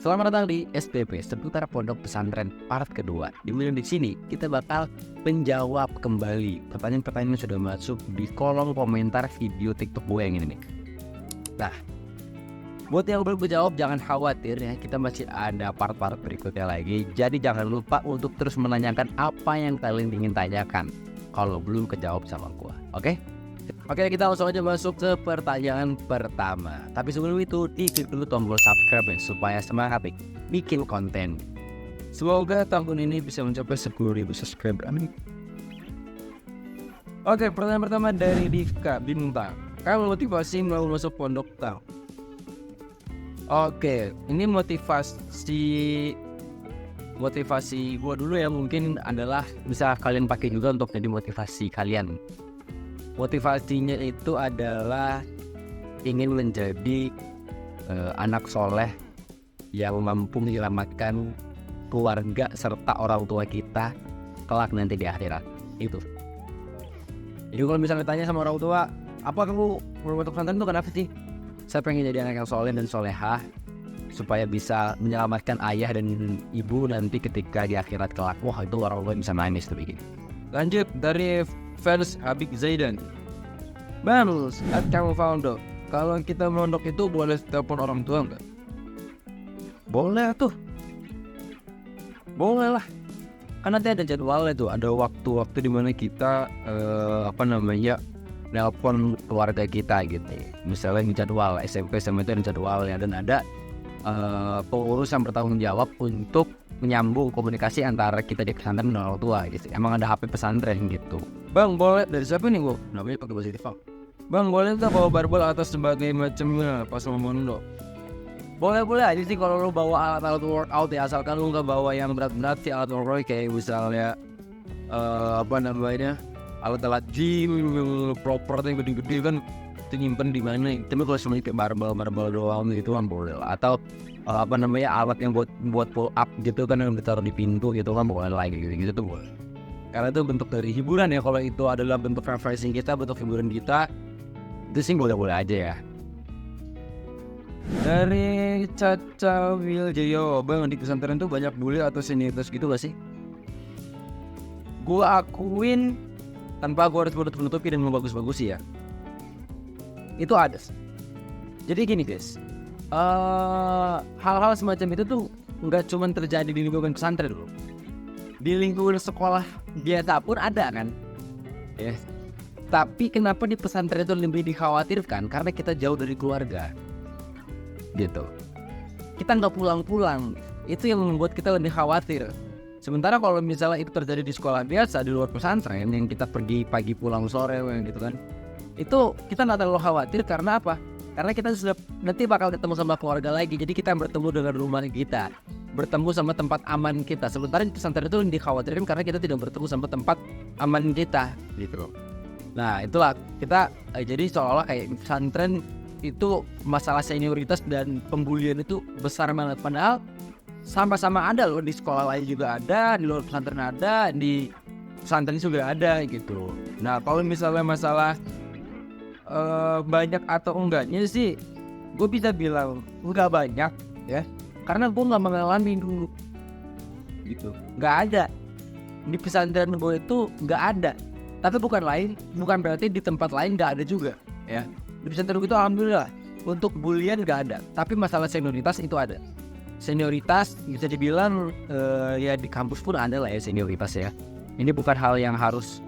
Selamat datang di SPP, seputar Pondok Pesantren part kedua. Dimana di sini kita bakal menjawab kembali pertanyaan-pertanyaan yang sudah masuk di kolom komentar video TikTok gue yang ini nih. Nah, buat yang belum jawab jangan khawatir ya, kita masih ada part-part berikutnya lagi. Jadi jangan lupa untuk terus menanyakan apa yang kalian ingin tanyakan kalau belum kejawab sama gue, oke? Oke, kita langsung aja masuk ke pertanyaan pertama. Tapi sebelum itu, diklik dulu tombol subscribe ya, supaya semangat nih bikin konten. Semoga tahun ini bisa mencapai 10.000 subscriber, amin. Oke, pertanyaan pertama dari Divka Bintang. Kamu motivasi mau masuk pondok tau? Oke, ini motivasi gua dulu ya, mungkin adalah bisa kalian pakai juga untuk jadi motivasi kalian. Motivasinya itu adalah ingin menjadi anak soleh yang mampu menyelamatkan keluarga serta orang tua kita kelak nanti di akhirat. Itu. Jadi kalau misalnya tanya sama orang tua, apa kamu mau masuk pesantren itu kenapa sih? Saya pengen jadi anak yang soleh dan solehah supaya bisa menyelamatkan ayah dan ibu nanti ketika di akhirat kelak. Wah, itu orang tua bisa nangis tuh begini. Lanjut dari fans Habib Zaidan. Bang, saat kamu founder, kalau kita mondok itu boleh telepon orang tua nggak? Boleh tuh. Boleh lah. Kan nanti ada jadwalnya tuh, ada waktu-waktu di mana kita nelpon keluarga kita gitu. Misalnya jadwal SMP sama itu ada jadwalnya dan ada pengurus yang bertanggung jawab untuk menyambung komunikasi antara kita di pesantren dan orang tua gitu. Emang ada HP pesantren gitu. Bang, boleh dari siapa nih gua? Namanya pakai bahasa Jepang. Bang, boleh nggak bawa barbel atas sebagai macamnya pas mau mondok? Boleh aja sih kalau lu bawa alat-alat workout ya, asalkan lu nggak bawa yang berat-berat sih alat workout kayak misalnya alat-alat gym proper yang gede-gede kan itu nyimpen di mana? Tapi kalau cuma kayak barbel doang gitu kan boleh lah. Atau alat yang buat pull up gitu kan yang ditaruh di pintu gitu kan boleh lagi gitu tuh boleh. Karena itu bentuk dari hiburan ya, kalau itu adalah bentuk refreshing kita, bentuk hiburan kita, itu sih boleh-boleh aja ya. Dari Caca Wiljayo, bang di pesantren tuh banyak bully atau senioritas gitu gak sih? Gue akuin tanpa gue harus menutupi dan membagus-bagusi ya, itu ada. Jadi gini guys, hal-hal semacam itu tuh nggak cuma terjadi di lingkungan pesantren loh, di lingkungan sekolah biasa pun ada kan ya. Tapi kenapa di pesantren itu lebih dikhawatirkan? Karena kita jauh dari keluarga gitu, kita nggak pulang-pulang, itu yang membuat kita lebih khawatir. Sementara kalau misalnya itu terjadi di sekolah biasa di luar pesantren yang kita pergi pagi pulang sore gitu kan, itu kita nggak terlalu khawatir. Karena apa? Karena kita sudah nanti bakal ketemu sama keluarga lagi. Jadi kita bertemu dengan rumah kita, bertemu sama tempat aman kita. Sementara di pesantren itu dikhawatirkan karena kita tidak bertemu sama tempat aman kita gitu. Nah itulah kita jadi seolah-olah kayak pesantren itu masalah senioritas dan pembulian itu besar banget. Padahal sama-sama ada loh, di sekolah lain juga ada, di luar pesantren ada, di pesantren juga ada gitu. Nah kalau misalnya masalah banyak atau enggaknya sih, gue bisa bilang enggak banyak ya, karena gue nggak mengalami dulu gitu. Nggak ada di pesantren gue itu, nggak ada. Tapi bukan berarti di tempat lain nggak ada juga ya. Di pesantren gue itu alhamdulillah untuk bulian nggak ada, tapi masalah senioritas itu ada. Senioritas bisa dibilang ya di kampus pun ada lah ya senioritas ya. Ini bukan hal yang harus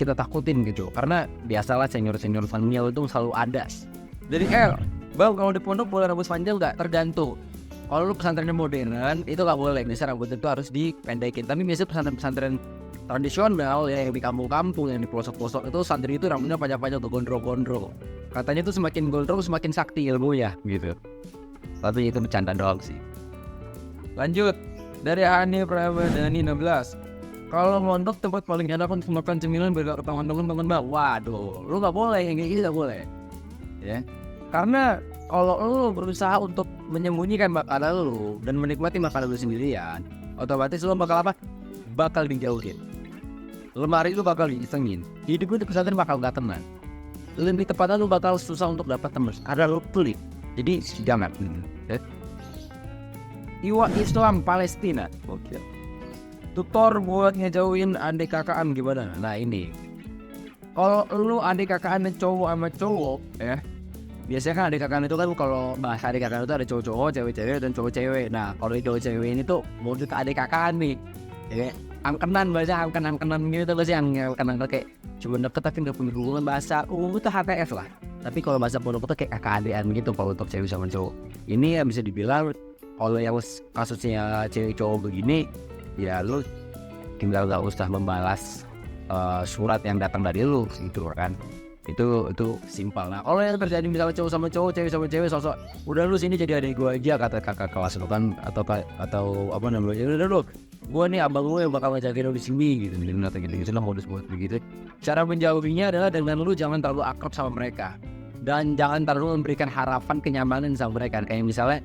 kita takutin gitu, karena biasalah senior familial itu selalu ada. Dari bang kalau di pondok boleh rambut panjang nggak? Tergantung. Kalau lu pesantren modern itu nggak boleh, biasanya rambut itu harus dipendekin. Tapi biasanya pesantren tradisional ya, yang di kampung-kampung, yang di pelosok-pelosok itu santri itu rambutnya panjang-panjang tuh, gondrong-gondrong. Katanya tuh semakin gondrong semakin sakti ilmunya gitu. Tapi itu bercanda doang sih. Lanjut dari Hani Pramadani 16. Kalau mondok tempat paling enak untuk makan cemilan berdekat teman-teman bang. Waduh, lu nggak boleh yang kayak gitu, nggak boleh ya. Karena kalau lu berusaha untuk menyembunyikan makanan lu dan menikmati makanan lu sendirian, otomatis lu bakal apa? Bakal dijauhin. Lemari lu bakal diisengin. Hidup lu di pesantren bakal gak tenang. Lebih tepatnya lu bakal susah untuk dapat teman karena lu pelit. Jadi jangan. Iwa Islam Palestina. Oke. Tutor buat ngejauhin adik kakaan gimana? Nah ini, kalau lu adik kakaan cowok sama cowok ya, biasanya kan adik kakaan itu kan kalau bahasa adik kakaan itu ada cowok-cowok, cewek-cewek dan cowok-cewek. Nah kalau itu cewek ini tuh mau ke adik kakaan nih, ya angkenan bahasa angkenan gitu bahasa yang angkenan kayak cuma deket tapi nggak punya hubungan bahasa itu HTS lah. Tapi kalau bahasa pondok itu kayak kakak adean gitu kalau untuk cewek sama cowok. Ini ya bisa dibilang kalau yang kasusnya cewek cowok begini, ya lu tinggal gak usah membalas surat yang datang dari lu gitu kan. Itu simpel. Nah kalau yang terjadi misalnya cowok sama cowok, cewek sama cewek, sosok udah lu sini jadi adik gua aja kata kakak kelas lu kan, atau apa namanya, udah lu gua nih abang lu yang bakal ngajakin lu di sini gitu, atau gitu lah modus buat begitu. Cara menjauhinya adalah dengan lu jangan terlalu akrab sama mereka dan jangan terlalu memberikan harapan kenyamanan sama mereka. Kayak misalnya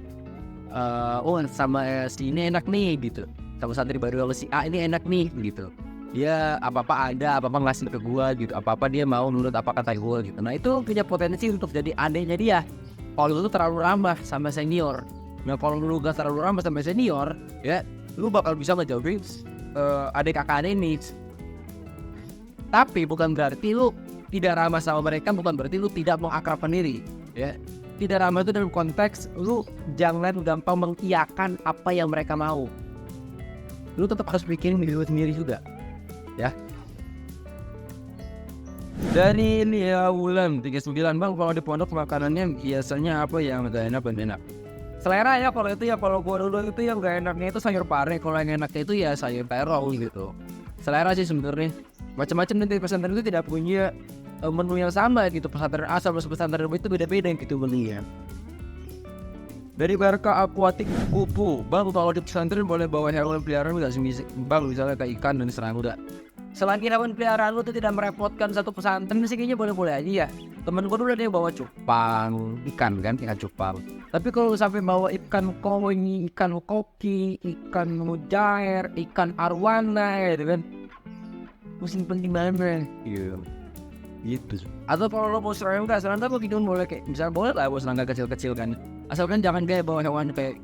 sama si ini enak nih gitu, sama santri baru si A ini enak nih gitu, dia apa-apa ada, apa-apa ngasih ke gua gitu, apa-apa dia mau nurut apa kata gua gitu. Nah itu punya potensi untuk jadi adeknya dia kalau lu terlalu ramah sama senior. Nah kalau lu gak terlalu ramah sama senior ya, lu bakal bisa ngejauhin adik kakak ini. Tapi bukan berarti lu tidak ramah sama mereka, bukan berarti lu tidak mau akrabkan diri ya. Tidak ramah itu dalam konteks lu jangan gampang mengiyakan apa yang mereka mau. Lu tetap harus pikirin diri lu sendiri juga ya. Dari ini ya Wulan 39, bang kalau di pondok makanannya biasanya apa yang gak enak dan enak? Selera ya kalau itu ya, kalau gua dulu itu yang gak enaknya itu sayur pare, kalau yang enaknya itu ya sayur terong gitu. Selera sih sebenarnya. Macam-macam nanti pesantren itu tidak punya menu yang sama gitu, pesantren A sama pesantren B itu beda-beda gitu menunya. Dari Barca Aquatic Kupu, bang kalau di pesantren boleh bawa hewan peliharaan nggak sih bang, misalnya kayak ikan dan serangga? Selagi hewan peliharaan lu tuh tidak merepotkan satu pesantren sih kayaknya boleh-boleh aja ya. Temen gue dulu ada yang bawa cupang, ikan kan, ikan cupang. Tapi kalau sampai bawa ikan koi, ikan koki, ikan mujair, ikan arwana gitu kan, musim penting banget gitu. Atau kalau lo mau serangga begitu boleh, kayak misalnya boleh lah bawa serangga kecil-kecil kan, asalkan jangan kayak bawa hewan kayak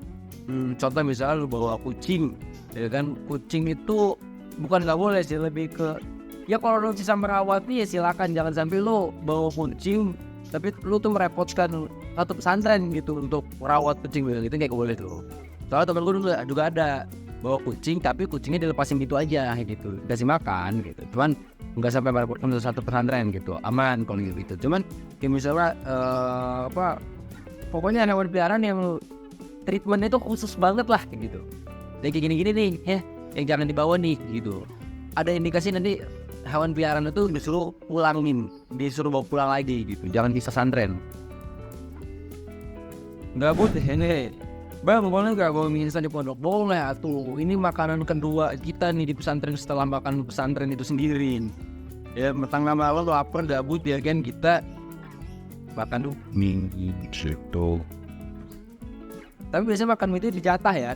contoh misalnya lo bawa kucing ya kan. Kucing itu bukan nggak boleh sih, lebih ke ya kalau lo bisa merawatnya ya silakan, jangan sampai lo bawa kucing tapi lo tuh merepotkan satu pesantren gitu untuk merawat kucing gitu, kayak boleh tuh. Soalnya temen gue dulu juga ada bawa kucing tapi kucingnya dilepasin gitu aja gitu, kasih makan gitu, cuman nggak sampai merepotkan satu pesantren gitu, aman kalau gitu. Cuman kayak misalnya pokoknya hewan peliharaan yang treatmentnya itu khusus banget lah kayak gitu, kayak gini-gini nih ya, yang jangan dibawa nih gitu. Ada indikasi nanti hewan peliharaan itu disuruh bawa pulang lagi gitu, jangan di pesantren. Nggak boleh ini bang, boleh nggak bawa mie instan di pondok? Boleh tuh, ini makanan kedua kita nih di pesantren setelah makan pesantren itu sendiri ya. Tengah malam lapar gabut ya kan, kita makan tuh mie gitu. Tapi biasanya makan mie itu dijatah ya,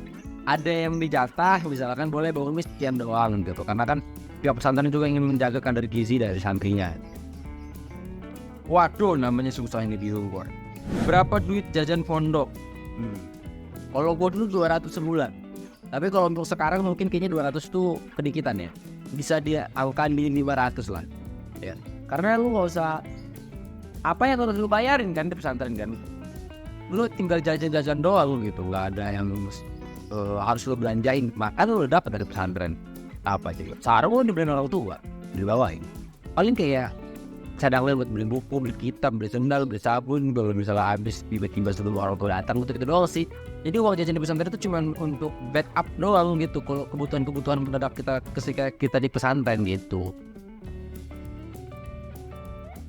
ada yang dijatah misalkan boleh bawa mie sekian doang gitu, karena kan pihak pesantren juga ingin menjaga kadar gizi dari santrinya. Waduh, namanya susah ini bingung gua. Berapa duit jajan pondok? Kalau gue dulu 200 sebulan. Tapi kalau untuk sekarang mungkin kayaknya 200 tuh kedikitan ya. Bisa dia angkat di 500 lah ya. Karena lu gak usah apa yang harus lu bayarin kan di pesantren kan. Lu tinggal jajan-jajan doang gitu, gak ada yang harus lu belanjain. Makan lu udah dapat dari pesantren. Apa aja gitu. Sarung lu dibeliin orang tua, dibawain. Paling kayak cadangan buat beli buku, beli kitab, beli sendal, beli sabun. Kalau misalnya habis tiba-tiba sebelum orang tua datang gitu doang sih. Jadi uang jajan di pesantren itu cuma untuk backup doang gitu, kalau kebutuhan mendadak kita ketika kita di pesantren gitu.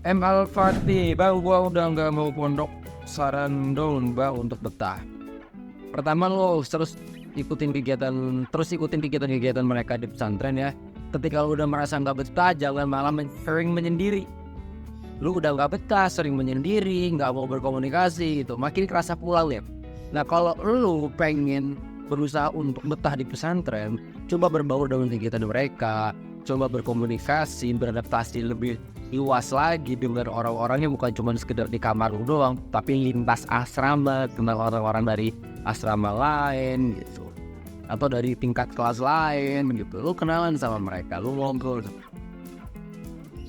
M Al-Fatih, bang gua udah nggak mau pondok, saran dong bang untuk betah. Pertama lo ikutin kegiatan mereka di pesantren ya. Ketika lo udah merasa nggak betah, jangan malah sering menyendiri. Lu udah nggak betah, sering menyendiri, nggak mau berkomunikasi gitu, makin kerasa pulang ya. Nah kalau lu pengen berusaha untuk betah di pesantren, coba berbaur dengan kegiatan mereka, coba berkomunikasi, beradaptasi lebih luas lagi dengan orang-orangnya, bukan cuma sekedar di kamar lu doang, tapi lintas asrama, kenal orang-orang dari asrama lain gitu, atau dari tingkat kelas lain gitu. Lu kenalan sama mereka, lu ngobrol.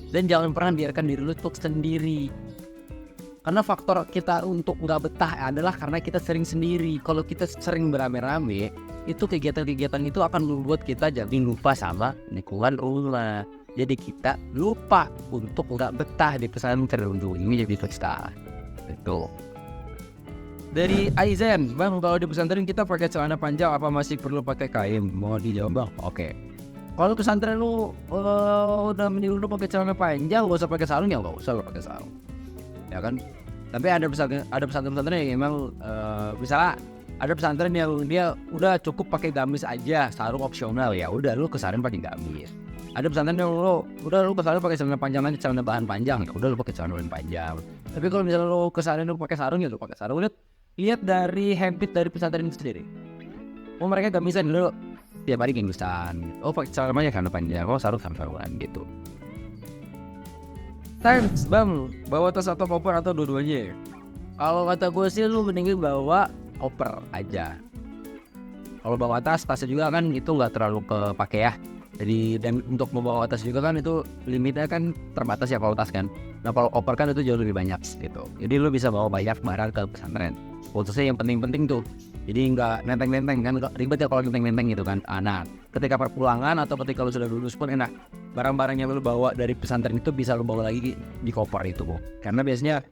Dan jangan pernah biarkan diri lu tuh sendiri. Karena faktor kita untuk nggak betah adalah karena kita sering sendiri. Kalau kita sering beramai-ramai, itu kegiatan-kegiatan itu akan membuat kita jadi lupa sama lingkungan rumah. Jadi kita lupa untuk nggak betah di pesantren. Untuk ini jadi pesta. Itu. Dari Aizen, bang, kalau di pesantren kita pakai celana panjang apa masih perlu pakai kain? Mau dijawab bang? Oke. Kalau pesantren lu udah menyuruh lu pakai celana panjang, gak usah pakai sarung ya, gak usah pakai sarung. Ya kan? Tapi ada pesantren yang memang misalnya ada pesantren yang dia udah cukup pakai gamis aja, sarung opsional, ya udah lu kesana pakai gamis. Ada pesantren yang lu kesana pakai celana panjang aja, celana bahan panjang, ya udah lu pakai celana bahan panjang. Tapi kalau misalnya lu kesana lu pakai sarung, ya lu pakai sarung. Lihat dari habit dari pesantren itu sendiri. Oh, mereka gamisan dulu tiap hari genggusan. Oh, pakai celana panjang, oh sarung sama sarungan gitu. Thanks bang, bawa tas atau koper atau dua-duanya? Kalau kata gue sih lu mending bawa koper aja. Kalau bawa tasnya juga kan itu nggak terlalu kepake ya. Jadi dan untuk membawa tas juga kan itu limitnya kan terbatas ya kalau tas kan. Nah kalau koper kan itu jauh lebih banyak gitu. Jadi lu bisa bawa banyak barang ke pesantren. Khususnya yang penting-penting tuh. Jadi nggak nenteng-nenteng kan, ribet ya kalau nenteng-nenteng gitu kan. Nah ketika perpulangan atau ketika lu sudah lulus pun enak. Barang-barang yang lu bawa dari pesantren itu bisa lu bawa lagi di koper itu kok. Karena biasanya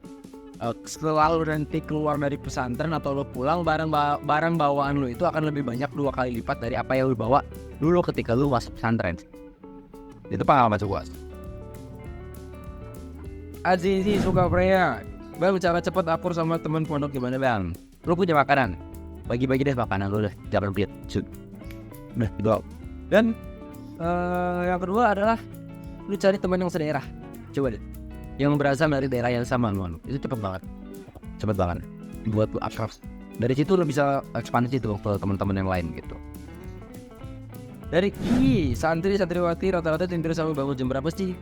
setelah lu nanti keluar dari pesantren atau lu pulang, barang bawaan lu itu akan lebih banyak 2 kali lipat dari apa yang lu bawa dulu ketika lu masuk pesantren. Itu pengalaman gua. Azizi suka Freya, bang, cara cepat akur sama teman pondok gimana bang? Lu punya makanan, bagi-bagi deh makanan lu deh, jangan pelit. Udah gitu. Dan yang kedua adalah lu cari teman yang sedaerah. Coba deh, yang berasal dari daerah yang sama lu. Itu cepet banget buat lu akrab. Dari situ lu bisa ekspansi tuh ke teman-teman yang lain gitu. Dari santriwati rata-rata tidur sampai bangun jam berapa sih?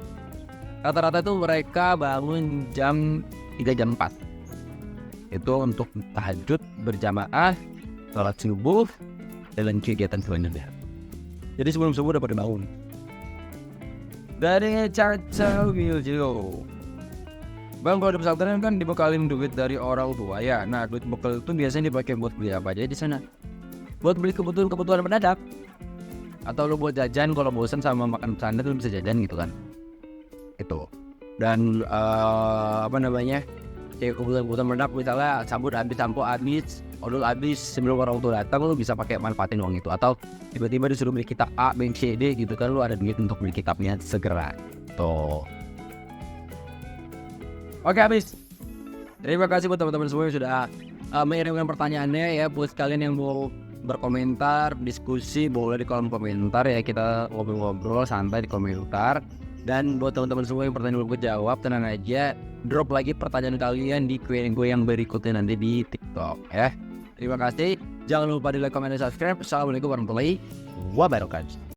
Rata-rata tuh mereka bangun jam 3 jam 4. Itu untuk tahajud berjamaah, sholat subuh, dan kegiatan selanjutnya. Jadi sebelum subuh udah pada bangun. Dari Caca Wiljo, bang, kalau di pesantren kan dibekalin duit dari orang tua ya. Nah duit bekal itu biasanya dipakai buat beli apa aja di sana? Buat beli kebutuhan mendadak. Atau lu buat jajan kalau bosan sama makan pesantren lu bisa jajan gitu kan. Itu. Dan kayak kebutuhan mendadak misalnya sampo habis, odol habis, sebelum orang tua datang lu bisa pakai manfaatin uang itu. Atau tiba-tiba disuruh beli kitab A, B, C, D gitu kan, lu ada duit untuk beli kitabnya segera. Tuh. Oke, habis. Terima kasih buat teman-teman semua yang sudah mengirimkan pertanyaannya ya. Buat kalian yang mau berkomentar, diskusi, boleh di kolom komentar ya. Kita ngobrol-ngobrol santai di komentar. Dan buat teman-teman semua yang pertanyaan belum gue jawab, tenang aja, drop lagi pertanyaan kalian di Q&A yang berikutnya nanti di TikTok ya. Terima kasih. Jangan lupa di like, comment, dan subscribe. Assalamualaikum warahmatullahi wabarakatuh.